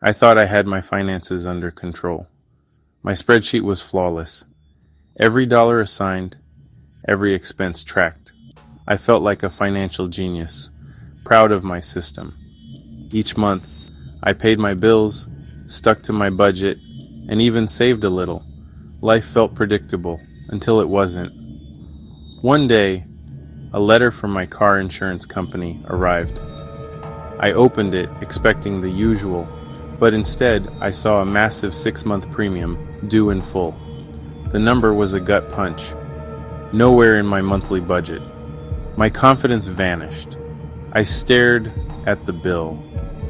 I thought I had my finances under control. My spreadsheet was flawless. Every dollar assigned, every expense tracked. I felt like a financial genius, proud of my system. Each month, I paid my bills, stuck to my budget, and even saved a little. Life felt predictable until it wasn't. One day, a letter from my car insurance company arrived. I opened it expecting the usual, but instead I saw a massive 6-month premium due in full. The number was a gut punch. Nowhere in my monthly budget. My confidence vanished. I stared at the bill,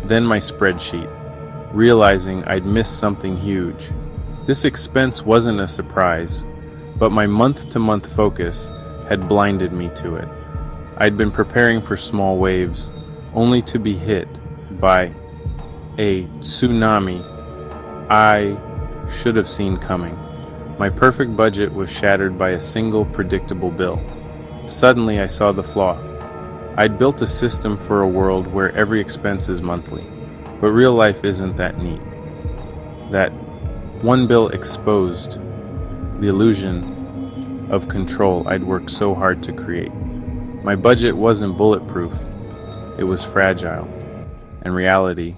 then my spreadsheet, realizing I'd missed something huge. This expense wasn't a surprise, but my month-to-month focus had blinded me to it. I'd been preparing for small waves, only to be hit by a tsunami I should have seen coming. My perfect budget was shattered by a single predictable bill. Suddenly I saw the flaw. I'd built a system for a world where every expense is monthly, but real life isn't that neat. That one bill exposed the illusion of control I'd worked so hard to create. My budget wasn't bulletproof, it was fragile, and reality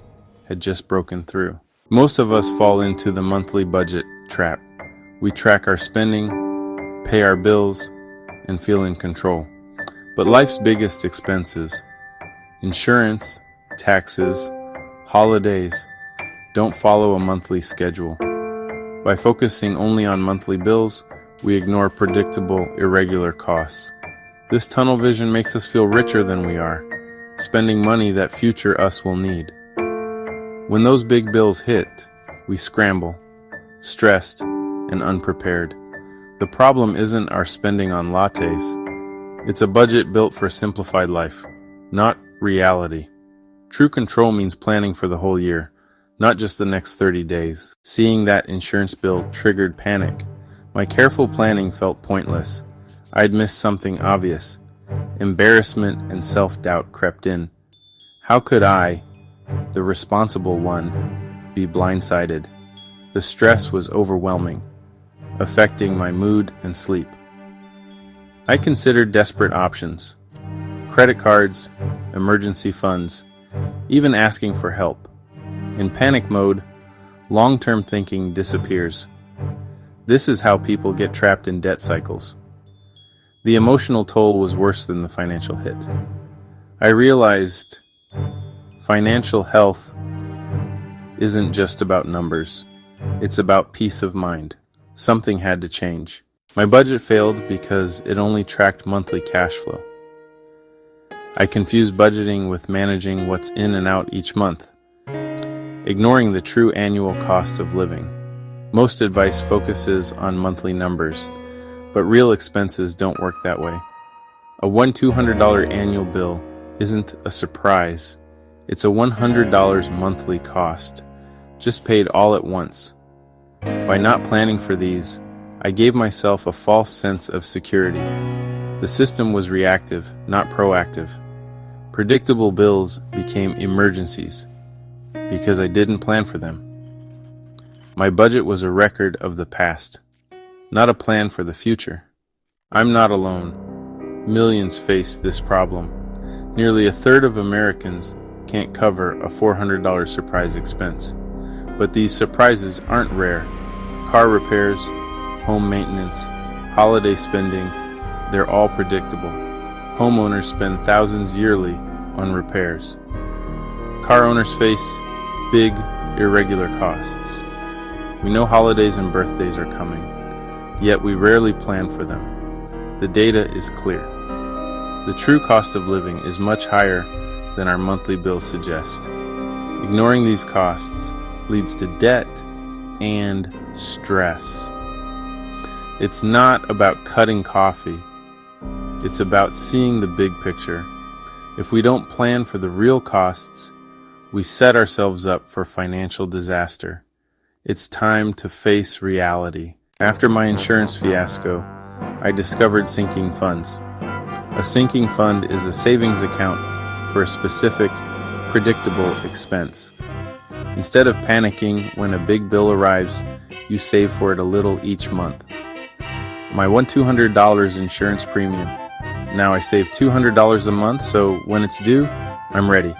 had just broken through. Most of us fall into the monthly budget trap. We track our spending, pay our bills, and feel in control. But life's biggest expenses, insurance, taxes, holidays, don't follow a monthly schedule. By focusing only on monthly bills, we ignore predictable, irregular costs. This tunnel vision makes us feel richer than we are, spending money that future us will need. When those big bills hit, we scramble, stressed and unprepared. The problem isn't our spending on lattes. It's a budget built for simplified life, not reality. True control means planning for the whole year, not just the next 30 days. Seeing that insurance bill triggered panic. My careful planning felt pointless. I'd missed something obvious. Embarrassment and self-doubt crept in. How could I, the responsible one, be blindsided? The stress was overwhelming, affecting my mood and sleep. I considered desperate options: credit cards, emergency funds, even asking for help. In panic mode, long-term thinking disappears. This is how people get trapped in debt cycles. The emotional toll was worse than the financial hit. I realized financial health isn't just about numbers. It's about peace of mind. Something had to change. My budget failed because it only tracked monthly cash flow. I confused budgeting with managing what's in and out each month, ignoring the true annual cost of living. Most advice focuses on monthly numbers, but real expenses don't work that way. A $200 annual bill isn't a surprise. It's a $100 monthly cost, just paid all at once. By not planning for these, I gave myself a false sense of security. The system was reactive, not proactive. Predictable bills became emergencies because I didn't plan for them. My budget was a record of the past, not a plan for the future. I'm not alone. Millions face this problem. Nearly a third of Americans can't cover a $400 surprise expense. But these surprises aren't rare. Car repairs, home maintenance, holiday spending, they're all predictable. Homeowners spend thousands yearly on repairs. Car owners face big, irregular costs. We know holidays and birthdays are coming, yet we rarely plan for them. The data is clear. The true cost of living is much higher than our monthly bills suggest. Ignoring these costs leads to debt and stress. It's not about cutting coffee. It's about seeing the big picture. If we don't plan for the real costs, we set ourselves up for financial disaster. It's time to face reality. After my insurance fiasco, I discovered sinking funds. A sinking fund is a savings account for a specific, predictable expense. Instead of panicking when a big bill arrives, you save for it a little each month. My $200 insurance premium. Now I save $200 a month, so when it's due, I'm ready.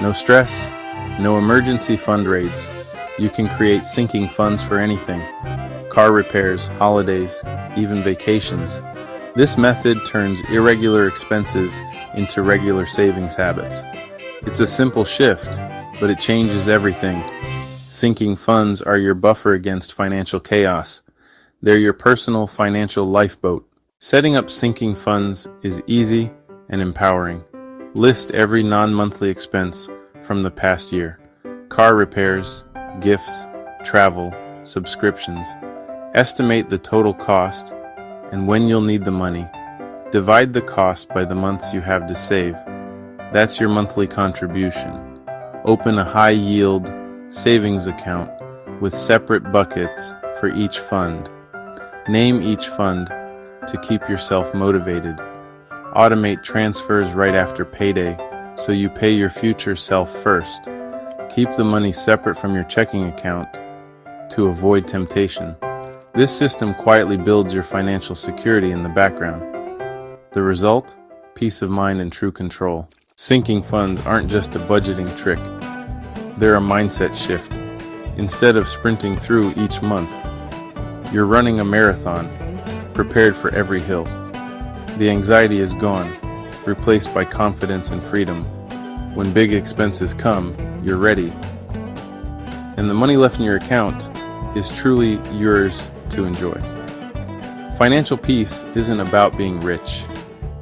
No stress, no emergency fund raids. You can create sinking funds for anything. Car repairs, holidays, even vacations. This method turns irregular expenses into regular savings habits. It's a simple shift, but it changes everything. Sinking funds are your buffer against financial chaos. They're your personal financial lifeboat. Setting up sinking funds is easy and empowering. List every non-monthly expense from the past year. Car repairs, gifts, travel, subscriptions. Estimate the total cost and when you'll need the money. Divide the cost by the months you have to save. That's your monthly contribution. Open a high-yield savings account with separate buckets for each fund. Name each fund to keep yourself motivated. Automate transfers right after payday so you pay your future self first. Keep the money separate from your checking account to avoid temptation. This system quietly builds your financial security in the background. The result? Peace of mind and true control. Sinking funds aren't just a budgeting trick. They're a mindset shift. Instead of sprinting through each month, you're running a marathon, prepared for every hill. The anxiety is gone, replaced by confidence and freedom. When big expenses come, you're ready. And the money left in your account is truly yours to enjoy. Financial peace isn't about being rich.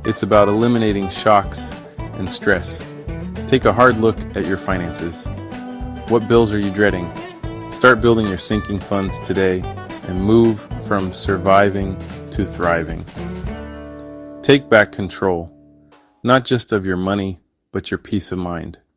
It's about eliminating shocks and stress. Take a hard look at your finances. What bills are you dreading? Start building your sinking funds today and move from surviving to thriving. Take back control, not just of your money, but your peace of mind.